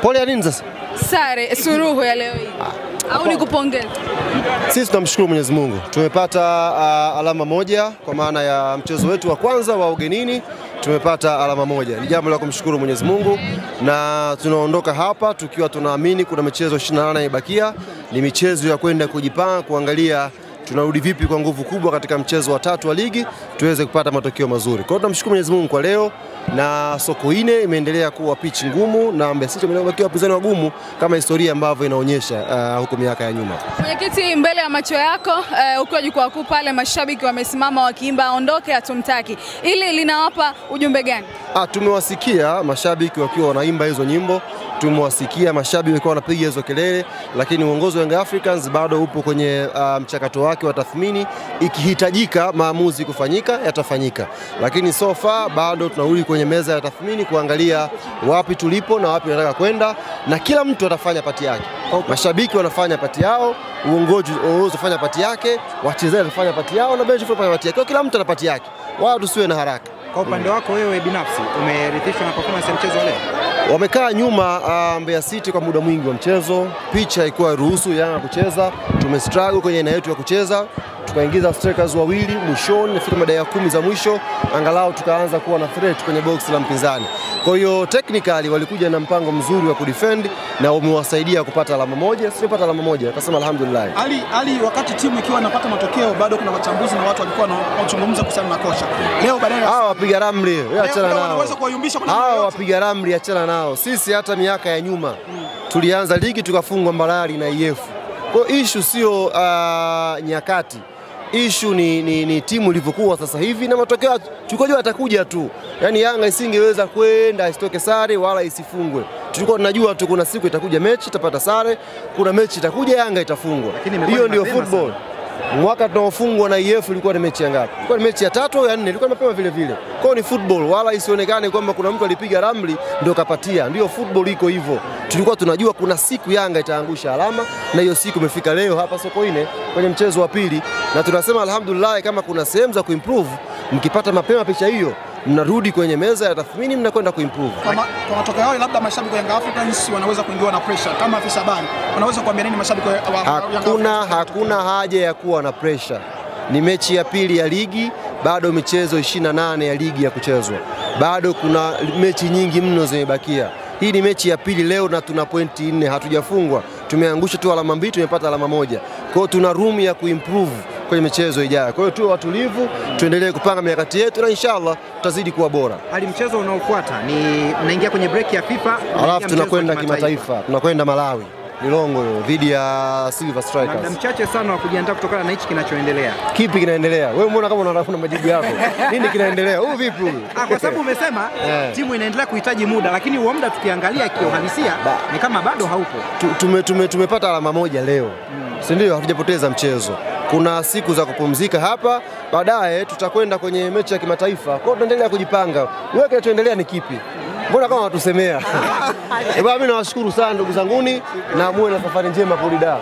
Pole ya nini sasa? Sare suruhu ya leo hii. Au ni kupongeza? Sisi tunamshukuru Mwenyezi Mungu. Tumepata alama moja kwa maana ya mchezo wetu wa kwanza wa ugenini, tumepata alama moja. Ni jambo la kumshukuru Mwenyezi Mungu na tunaondoka hapa tukiwa tunaamini kuna michezo 28 ibakia. Ni michezo ya kwenda kujipanga kuangalia tunarudi vipi kwa nguvu kubwa katika mchezo wa 3 wa ligi tuweze kupata matokeo mazuri. Kwa hiyo tunamshukuru Mwenyezi Mungu kwa leo, na Sokoine imeendelea kuwa pitch ngumu na Mbeya City imeendelea kuwa wapinzani wagumu kama historia ambavyo inaonyesha huko miaka ya nyuma. Mwenyekiti, mbele ya macho yako ukiwa jukwaa kuu pale, mashabiki wamesimama wakiimba aondoke hatumtaki. Ili linawapa ujumbe gani? Tumewasikia mashabiki wakiwa wanaimba hizo nyimbo, tumewasikia mashabiki wakiwa wanapiga hizo kelele, lakini uongozi wa Young Africans bado upo kwenye mchakato wake wa tathmini. Ikihitajika maamuzi kufanyika yatafanyika, lakini so far bado tunarudi kwenye meza ya tathmini kuangalia wapi tulipo na wapi tunataka kwenda, na kila mtu atafanya pati yake. Mashabiki wanafanya pati yao, uongozi unafanya pati yake, wachezaji wanafanya pati yao na benchi wanafanya pati yake. Kila mtu ana pati yake, wao tusiwe na haraka. Kwa upande wako wewe binafsi umeridhishwa na performance ya mchezo leo? Wamekaa nyuma Mbeya City kwa muda mwingi wa mchezo, picha haikuwa ruhusu Yanga kucheza, tumestruggle kwenye aina yetu ya kucheza, tukaingiza strikers wawili mwishoni, nafika dakika 10 za mwisho angalau tukaanza kuwa na threat kwenye box la mpinzani. Kwa hiyo technically walikuja na mpango mzuri wa kudefend na umewasaidia kupata alama moja. Sio pata alama moja, akasema alhamdulillah. Ali wakati timu ikiwa inapata matokeo bado kuna wachambuzi na watu walikuwa wanazungumza kuhusiana na kocha. Leo badala ya wapiga ramli, achana nao. Wanaweza kuwayumbisha kuna wapiga ramli, achana nao. Sisi hata miaka ya nyuma tulianza ligi tukafungwa Mbalali na IF. Kwa issue sio nyakati. Issue ni timu ilivyokuwa sasa hivi na matokeo tukojua atakuja tu. Yaani Yanga isingeweza kwenda isitoke sare wala isifungwe. Tulikuwa tunajua tu kuna siku itakuja mechi itapata sare, kuna mechi itakuja Yanga itafungwa. Hiyo ndio football. Mwaka tunaofungwa na IF ilikuwa ni mechi ya ngapi? Ilikuwa ni mechi ya 3 au ya 4, ilikuwa mapema vile vile. Kwa hiyo ni football, wala isionekane kwamba kuna mtu alipiga ramli ndio kapatia. Ndio football iko hivyo. Tulikuwa tunajua kuna siku Yanga itaangusha alama na hiyo siku imefika leo hapa Sokoine kwenye mchezo wa pili, na tunasema alhamdulillah kama kuna sehemu za kuimprove, mkipata mapema picha hiyo mnarudi kwenye meza ya tathmini, mnakwenda kuimprove. Kwa matokeo yao labda mashabiki wa Young Africans wanaweza kuingiwa na pressure kama afisa habari. Wanaweza kuambia nini mashabiki wa Hakuna haja ya kuwa na pressure. Ni mechi ya pili ya ligi, bado michezo 28 ya ligi ya kuchezwa. Bado kuna mechi nyingi mno zimebakia. Hii ni mechi ya pili leo na tuna pointi 4, hatujafungwa. Tumeangusha tu alama 2, tumepata alama 1. Kwa hiyo tuna room ya kuimprove kwenye michezo ijayo. Kwa hiyo tuwe watulivu, tuendelee kupanga mikakati yetu na inshallah tutazidi kuwa bora. Hadi mchezo unaofuata ni mnaingia kwenye break ya FIFA, alafu tunakwenda kimataifa, tunakwenda Malawi. Milongo dhidi ya Silver Strikers. Muda mchache sana wa kujiandaa kutokana na hichi kinachoendelea. Kipi kinaendelea? Wewe umeona kama unatafuna majibu yako. Nini kinaendelea? Huyu vipi huyu? Kwa sababu umesema timu inaendelea kuhitaji muda, lakini huo muda tukiangalia kiuhalisia ni kama bado haupo. Tumepata alama moja leo. Si ndio? Hatujapoteza mchezo. Kuna siku za kupumzika hapa, baadaye tutakwenda kwenye mechi ya kimataifa. Kwa hiyo tunaendelea kujipanga. Wewe kinachoendelea ni kipi? Mbona kama watusemea? Mimi nawashukuru sana ndugu zanguni na muwe na safari njema kurudi Dar.